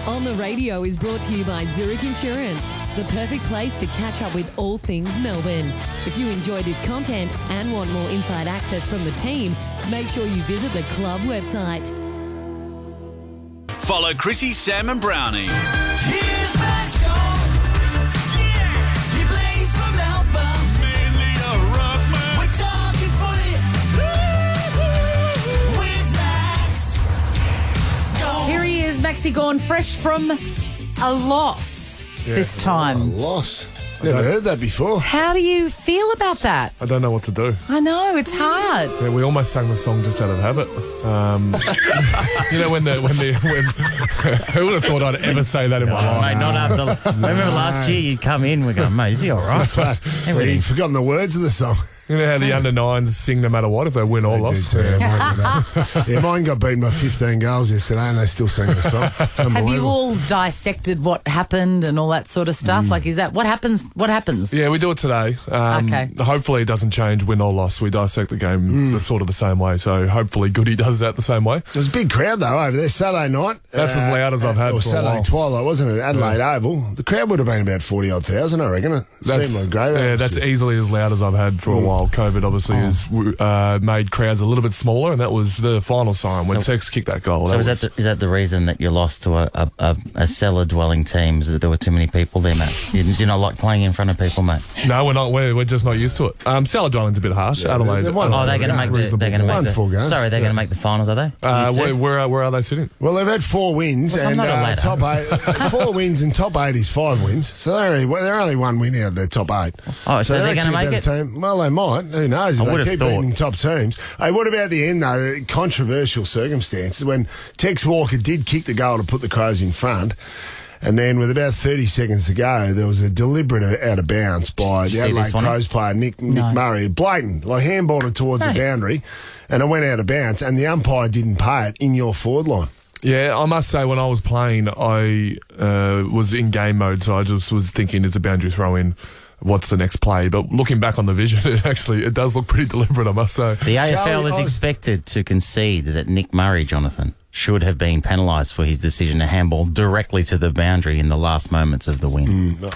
On the Radio is brought to you by Zurich Insurance, the perfect place to catch up with all things Melbourne. If you enjoy this content and want more inside access from the team, make sure you visit the club website. Follow Chrissie, Sam and Browny. Here's Max Gawn. Yeah, he plays for Melbourne. Mainly a ruckman. We're talking footy with Max Gawn. Here he is, Maxie Gawn, fresh from a loss this time. A loss. Never heard that before. How do you feel about that? I don't know what to do. I know, it's hard. Yeah, we almost sang the song just out of habit. You know, when who would have thought I'd ever say that in my life? Mate, not after. Remember last year you come in, we're going, mate, is he all right? You've forgotten the words of the song. You know how the under-9s sing no matter what, if they win or lost? Yeah, mine got beaten by 15 goals yesterday and they still sing the song. Have you all dissected what happened and all that sort of stuff? Like, is that what happens? What happens? Yeah, we do it today. Okay. Hopefully it doesn't change win or loss. We dissect the game sort of the same way. So hopefully Goody does that the same way. It was a big crowd though over there Saturday night. That's as loud as I've had or for Saturday a while. twilight, wasn't it? Adelaide Oval. The crowd would have been about 40-odd thousand, I reckon. It seemed like great. Yeah, that's easily as loud as I've had for a while. COVID obviously has made crowds a little bit smaller, and that was the final sign when Tex kicked that goal. So is that the reason that you lost to a cellar-dwelling team? Is that there were too many people there, Matt? Do you not like playing in front of people, mate? No, we're not. We're just not used to it. Cellar dwelling's a bit harsh. Yeah, Adelaide. they're They're going to make games. They're going to make the finals, are they? Where are they sitting? Well, they've had 4 wins Look, I'm and not a ladder. top 8. 4 wins and top 8 is 5 wins. So they're only 1 win out of their top 8. Oh, so they're going to actually a make better it? team. Well, they might. Who knows? I If would they have keep thought. beating top teams. Hey, what about the end though? Controversial circumstances when Tex Walker did kick the goal to put the Crows in front. And then with about 30 seconds to go, there was a deliberate out of bounds by the Adelaide Crows player, Nick Murray. Blatant, like handballed it towards the boundary, and it went out of bounds, and the umpire didn't pay it in your forward line. Yeah, I must say when I was playing, I was in game mode, so I just was thinking it's a boundary throw in. What's the next play? But looking back on the vision, it does look pretty deliberate, I must say. The AFL is expected to concede that Nick Murray, Jonathan, should have been penalised for his decision to handball directly to the boundary in the last moments of the win. Does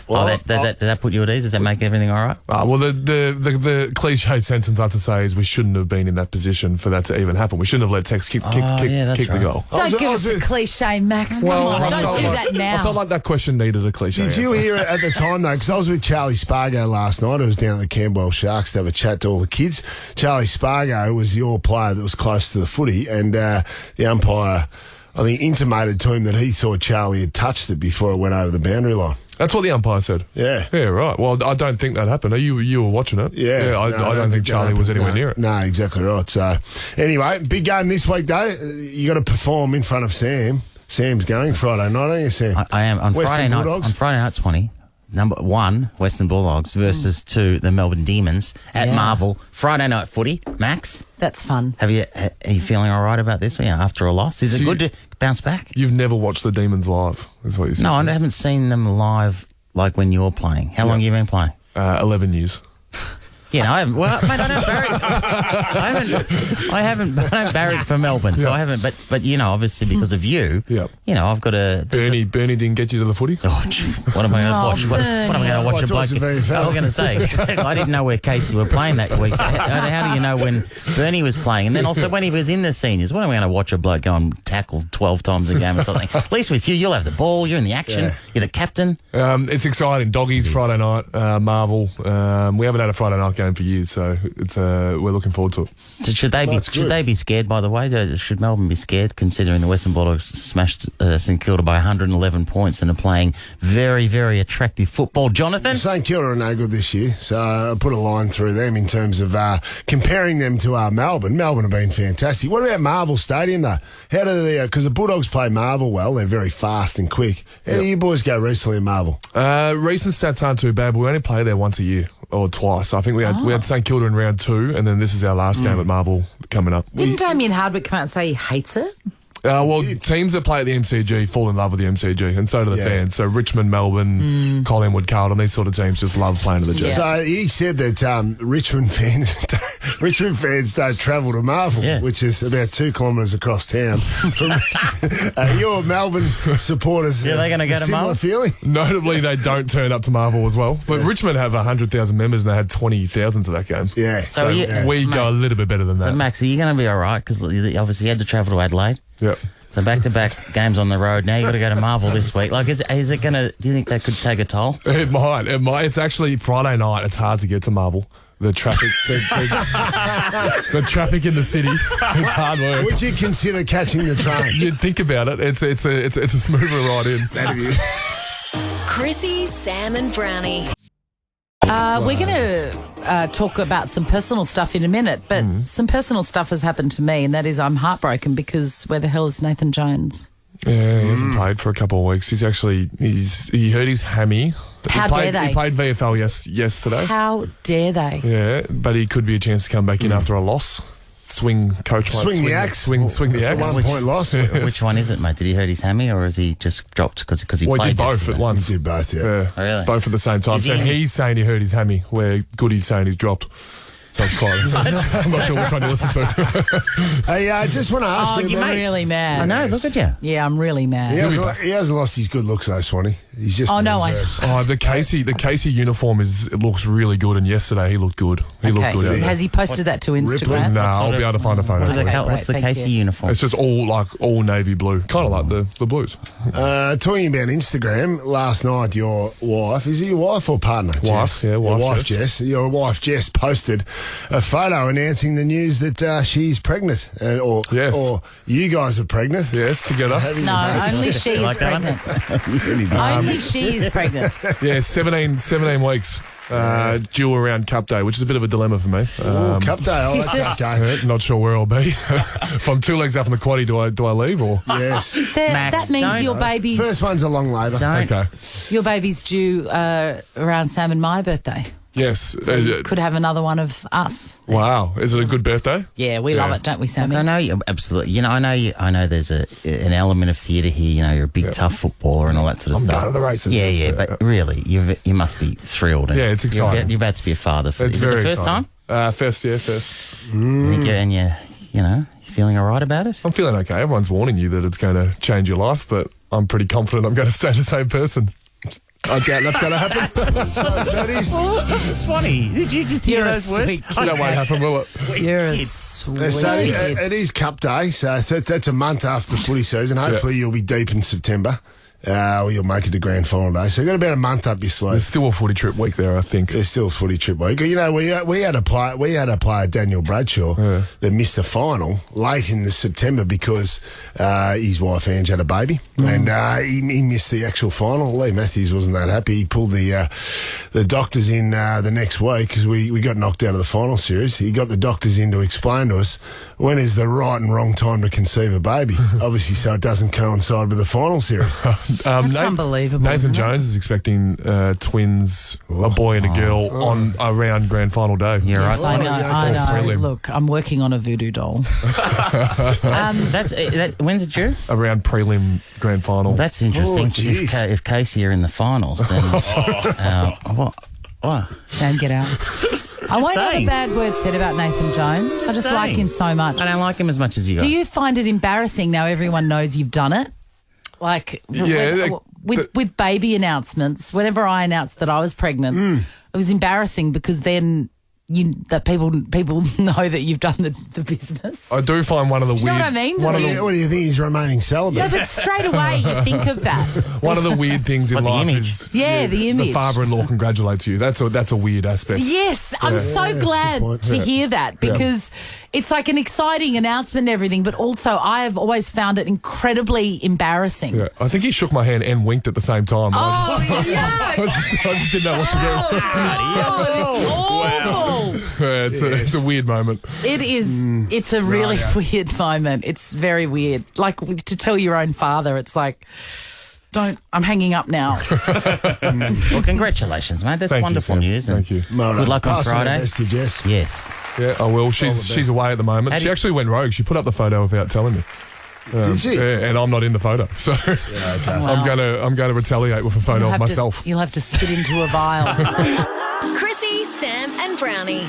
that put you at ease? Does that make everything all right? Well, the cliche sentence I have to say is we shouldn't have been in that position for that to even happen. We shouldn't have let Tex kick the goal. Don't give us a cliche, Max. Come on, don't do that now. I felt like that question needed a cliche. Did you hear it at the time, though? Because I was with Charlie Spargo last night. I was down at the Camberwell Sharks to have a chat to all the kids. Charlie Spargo was your player that was close to the footy, and the umpire, I think, intimated to him that he thought Charlie had touched it before it went over the boundary line. That's what the umpire said. Yeah. Yeah, right. Well, I don't think that happened. You were watching it. Yeah. I don't think Charlie was anywhere near it. No, exactly right. So, anyway, big game this week, though. You got to perform in front of Sam. Sam's going Friday night, aren't you, Sam? I am. On Western Friday nights, Bulldogs? on Friday night 20, number 1, Western Bulldogs versus 2, the Melbourne Demons at Marvel. Friday night footy. Max? That's fun. Are you feeling all right about this after a loss? Is it good to bounce back? You've never watched the Demons live, is what you said. No, I haven't seen them live like when you're playing. How long have you been playing? 11 years. Yeah, no, I haven't. Well, mate, I don't barrack. I don't barrack for Melbourne, so I haven't. But you know, obviously because of you, I've got a. Bernie didn't get you to the footy? Oh, what am I going to watch? What am I going to watch? Watch the VFL. I was going to say, I didn't know where Casey were playing that week. So how do you know when Bernie was playing? And then also when he was in the seniors, what am I going to watch a bloke go and tackle 12 times a game or something? At least with you, you'll have the ball, you're in the action, you're the captain. It's exciting. Doggies Friday night, Marvel. We haven't had a Friday night game for years, so it's we're looking forward to it. So should they be scared, by the way? Should Melbourne be scared, considering the Western Bulldogs smashed St Kilda by 111 points and are playing very, very attractive football? Jonathan? St Kilda are no good this year, so I put a line through them in terms of comparing them to Melbourne. Melbourne have been fantastic. What about Marvel Stadium, though? How do they, because the Bulldogs play Marvel well, they're very fast and quick. How do you boys go recently in Marvel? Recent stats aren't too bad, but we only play there once a year. Or twice. I think we had St Kilda in round 2, and then this is our last game at Marvel coming up. Didn't Damien Hardwick come out and say he hates it? Well, teams that play at the MCG fall in love with the MCG, and so do the Yeah. fans. So Richmond, Melbourne, Collingwood, Carlton, these sort of teams just love playing at the G. So he said that Richmond fans don't travel to Marvel, Yeah. which is about 2 kilometres across town. Your Melbourne supporters, Yeah, they're gonna go to similar Marvel? feeling. Notably, they don't turn up to Marvel as well. But Richmond have 100,000 members, and they had 20,000 to that game. Yeah. So you- We go a little bit better than So, that. Max, are you going to be all right? Because obviously you had to travel to Adelaide. Yep. So back-to-back games on the road. Now you got to go to Marvel this week. Like, is it going to? Do you think that could take a toll? It might. It's actually Friday night. It's hard to get to Marvel. The traffic, the traffic in the city. It's hard work. Would you consider catching the train? You'd think about it. It's a smoother ride in. That'd be- Chrissie, Sam, and Brownie. We're going to talk about some personal stuff in a minute, but some personal stuff has happened to me, and that is I'm heartbroken because where the hell is Nathan Jones? Yeah, he hasn't played for a couple of weeks. He hurt his hammy. How dare they? He played VFL yesterday. How dare they? Yeah, but he could be a chance to come back in after a loss. Coach might Swing the axe. Swing the axe. 1 point loss. Which one is it, mate? Did he hurt his hammy or has he just dropped because he Well, he played did both yesterday? at once. He did both, yeah. Yeah, Oh, really? both at the same time. Is So he- he's saying he hurt his hammy, where Goody's saying he's dropped. So it's quite. I'm not sure which one to listen to. Hey, I just want to ask Oh, you you're about really mad. I know, look at you. Yeah, I'm really mad. He hasn't lost his good looks though, Swanee. He's just Oh, in the no, reserves. The Casey uniform looks really good, and yesterday he looked good. He looked good. out there. Has he posted that to Instagram? No, I'll be able to find a photo. What's for you. the Thank Casey you. uniform? It's just all navy blue, kind of like the Blues. Talking about Instagram, last night your wife, is it your wife or partner? Jess? yeah, wife, Your wife, Jess. Your wife, Jess, posted a photo announcing the news that she's pregnant. Or you guys are pregnant. Yes, together. No, only she is like that one? pregnant. Only she is pregnant. Yeah, 17 weeks due around Cup Day, which is a bit of a dilemma for me. Ooh, Cup Day, oh, that's okay. Not sure where I'll be. If I'm 2 legs up in the quaddie, do I leave or? Yes. Max, That means don't- your baby's First one's a long labour. Don't. Okay. your baby's due around Sam and my birthday. Yes. Could have another one of us. Wow. Is it a good birthday? Yeah, we love it, don't we, Sammy? I know you absolutely. You know, I know. There's an element of theatre here. You know, you're a big tough footballer and all that sort of I'm stuff. done at the races. Yeah. But really, you must be thrilled. Yeah, it's exciting. You're about to be a father. It's Is very it the first exciting. time? First. And you feeling all right about it? I'm feeling okay. Everyone's warning you that it's going to change your life, but I'm pretty confident I'm going to stay the same person. I doubt that's going to happen. Swanee, did you just hear You're a those words? sweet kid. That won't happen, will it? You're a sweet So kid. it is Cup Day, so that's a month after the footy season. Hopefully you'll be deep in September. Or you'll make it to grand final day. So you've got about a month up your There's sleeve. still a footy trip week there, I think. There's still a footy trip week. You know, we had a player, Daniel Bradshaw, that missed the final late in the September because his wife Ange had a baby, and he missed the actual final. Lee Matthews wasn't that happy. He pulled the doctors in the next week because we got knocked out of the final series. He got the doctors in to explain to us when is the right and wrong time to conceive a baby, obviously, so it doesn't coincide with the final series. That's unbelievable, Nathan isn't it? Jones is expecting twins, a boy and a girl, on around grand final day. You're right. I Swanee. know. That's I know. thrilling. Look, I'm working on a voodoo doll. When's it due? Around prelim grand final. That's interesting. Oh, geez. If Casey are in the finals, then what? Sam, get out. I won't have a Saying. bad word said about Nathan Jones. I just like saying. him so much. I don't like him as much as you guys. Do you find it embarrassing now everyone knows you've done it? Like Yeah, with baby announcements, whenever I announced that I was pregnant, it was embarrassing because then people know that you've done the business. I do find one of the Do you know weird. what I mean? One of Do the, What do you think he's remaining celibate? No, but straight away you think of that. one of the weird things in What, the life image? is Yeah, the image. The father-in-law congratulates you. That's a weird aspect. Yes, I'm so glad point. to hear that because it's like an exciting announcement and everything, but also I have always found it incredibly embarrassing. Yeah, I think he shook my hand and winked at the same time. Oh, yeah. I just didn't know what to do. Oh, it's awful. Yeah, it's a weird moment. It is. It's a really weird moment. It's very weird. Like to tell your own father, it's like, I'm hanging up now. Well, congratulations, mate. That's Thank you, wonderful Sam. news. And Thank you. Good luck on Pass the Friday. best to Jess. Yes. Yeah, I will. She's away at the moment. How do She you- actually went rogue. She put up the photo without telling me. Did she? Yeah, and I'm not in the photo, so I'm gonna retaliate with a photo of myself. You'll have to spit into a vial. Chrissie, Sam, and Brownie.